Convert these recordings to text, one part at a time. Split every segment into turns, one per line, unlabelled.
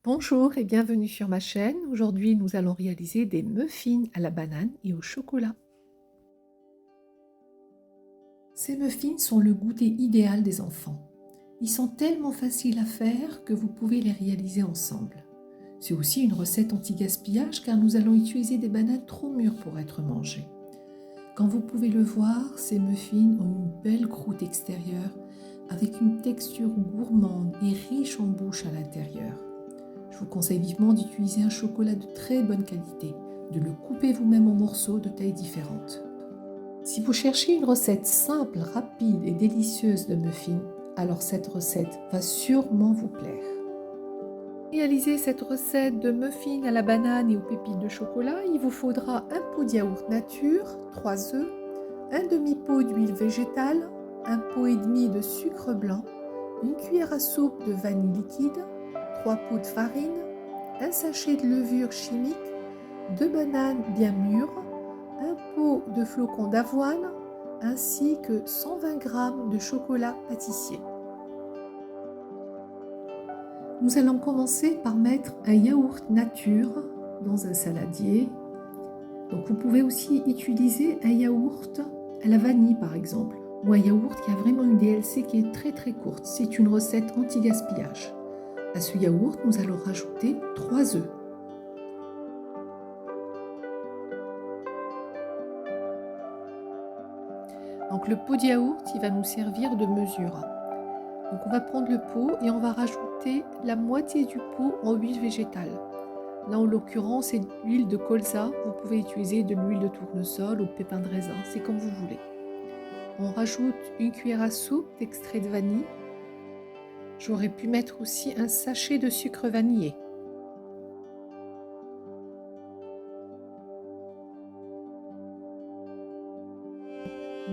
Bonjour et bienvenue sur ma chaîne. Aujourd'hui, nous allons réaliser des muffins à la banane et au chocolat. Ces muffins sont le goûter idéal des enfants. Ils sont tellement faciles à faire que vous pouvez les réaliser ensemble. C'est aussi une recette anti-gaspillage car nous allons utiliser des bananes trop mûres pour être mangées. Comme vous pouvez le voir, ces muffins ont une belle croûte extérieure avec une texture gourmande et riche en bouche à l'intérieur. Je vous conseille vivement d'utiliser un chocolat de très bonne qualité, de le couper vous-même en morceaux de tailles différentes. Si vous cherchez une recette simple, rapide et délicieuse de muffins, alors cette recette va sûrement vous plaire. Pour réaliser cette recette de muffins à la banane et aux pépites de chocolat, il vous faudra un pot de yaourt nature, 3 œufs, un demi-pot d'huile végétale, un pot et demi de sucre blanc, une cuillère à soupe de vanille liquide, 3 pots de farine, un sachet de levure chimique, 2 bananes bien mûres, un pot de flocons d'avoine ainsi que 120 g de chocolat pâtissier. Nous allons commencer par mettre un yaourt nature dans un saladier. Donc vous pouvez aussi utiliser un yaourt à la vanille par exemple, ou un yaourt qui a vraiment une DLC qui est très courte. C'est une recette anti-gaspillage. À ce yaourt, nous allons rajouter 3 œufs. Donc le pot de yaourt, il va nous servir de mesure. Donc on va prendre le pot et on va rajouter la moitié du pot en huile végétale. Là en l'occurrence c'est de l'huile de colza, vous pouvez utiliser de l'huile de tournesol ou de pépins de raisin, c'est comme vous voulez. On rajoute une cuillère à soupe d'extrait de vanille. J'aurais pu mettre aussi un sachet de sucre vanillé.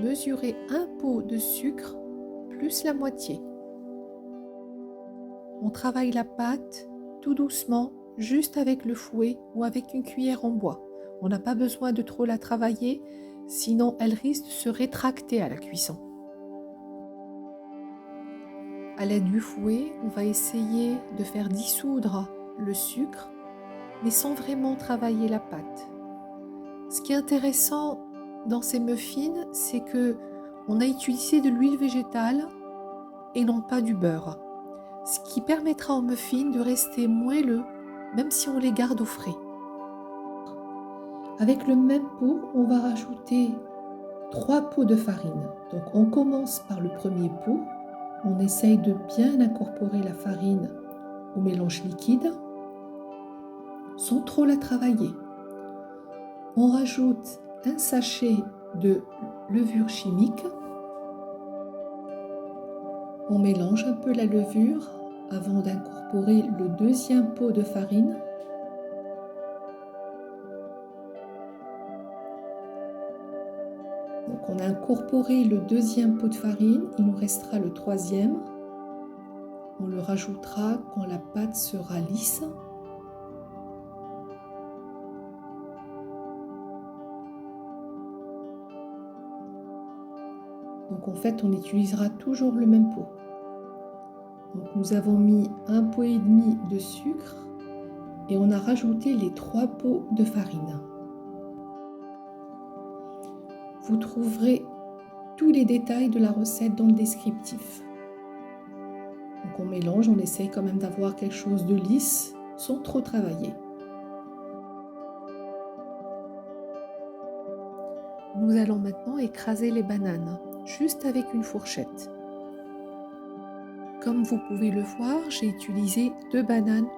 Mesurez un pot de sucre plus la moitié. On travaille la pâte tout doucement, juste avec le fouet ou avec une cuillère en bois. On n'a pas besoin de trop la travailler, sinon elle risque de se rétracter à la cuisson. À l'aide du fouet, on va essayer de faire dissoudre le sucre, mais sans vraiment travailler la pâte. Ce qui est intéressant dans ces muffins, c'est que on a utilisé de l'huile végétale et non pas du beurre, ce qui permettra aux muffins de rester moelleux, même si on les garde au frais. Avec le même pot, on va rajouter 3 pots de farine. Donc on commence par le premier pot, on essaye de bien incorporer la farine au mélange liquide, sans trop la travailler. On rajoute un sachet de levure chimique. On mélange un peu la levure avant d'incorporer le deuxième pot de farine. Donc on a incorporé le deuxième pot de farine, il nous restera le troisième. On le rajoutera quand la pâte sera lisse. Donc en fait, on utilisera toujours le même pot. Donc nous avons mis un pot et demi de sucre et on a rajouté les 3 pots de farine. Vous trouverez tous les détails de la recette dans le descriptif. Donc on mélange, on essaye quand même d'avoir quelque chose de lisse sans trop travailler. Nous allons maintenant écraser les bananes, juste avec une fourchette. Comme vous pouvez le voir, j'ai utilisé 2 bananes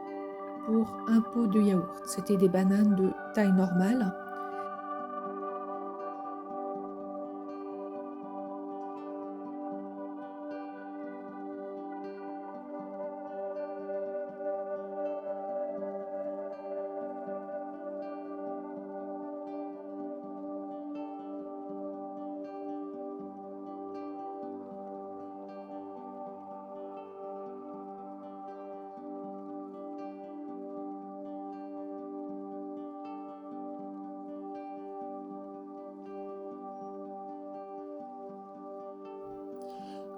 pour un pot de yaourt. C'était des bananes de taille normale.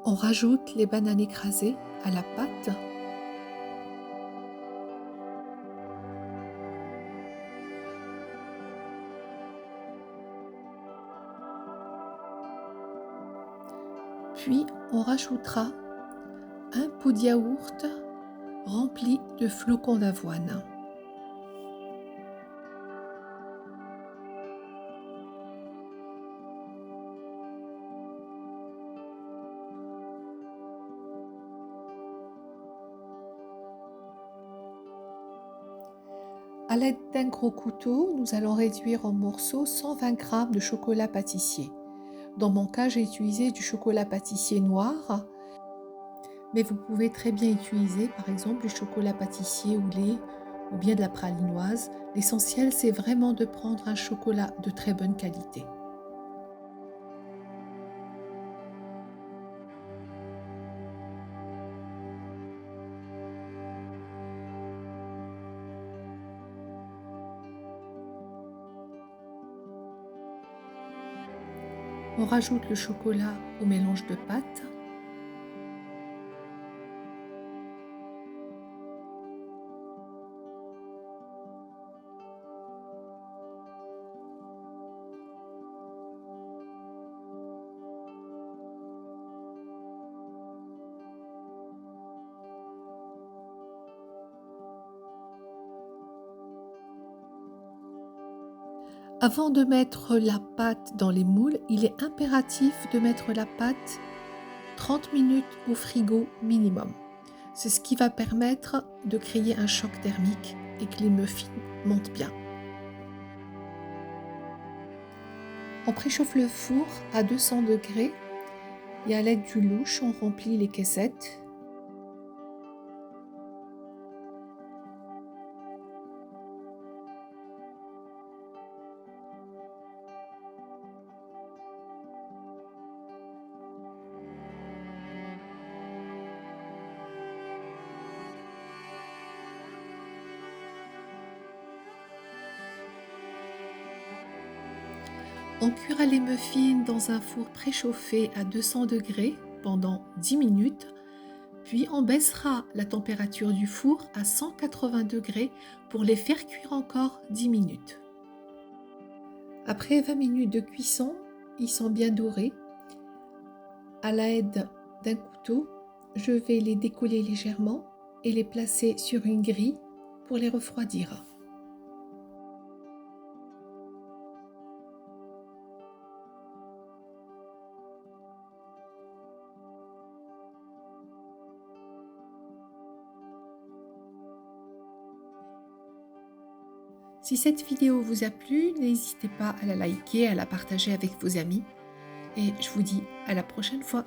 On rajoute les bananes écrasées à la pâte. Puis on rajoutera un pot de yaourt rempli de flocons d'avoine. À l'aide d'un gros couteau, nous allons réduire en morceaux 120 g de chocolat pâtissier. Dans mon cas, j'ai utilisé du chocolat pâtissier noir, mais vous pouvez très bien utiliser par exemple du chocolat pâtissier au lait ou bien de la pralinoise. L'essentiel, c'est vraiment de prendre un chocolat de très bonne qualité. On rajoute le chocolat au mélange de pâte. Avant de mettre la pâte dans les moules, il est impératif de mettre la pâte 30 minutes au frigo minimum. C'est ce qui va permettre de créer un choc thermique et que les muffins montent bien. On préchauffe le four à 200 degrés et à l'aide du louche, on remplit les caissettes. On cuira les muffins dans un four préchauffé à 200 degrés pendant 10 minutes, puis on baissera la température du four à 180 degrés pour les faire cuire encore 10 minutes. Après 20 minutes de cuisson, ils sont bien dorés. À l'aide d'un couteau, je vais les décoller légèrement et les placer sur une grille pour les refroidir. Si cette vidéo vous a plu, n'hésitez pas à la liker, à la partager avec vos amis. Et je vous dis à la prochaine fois.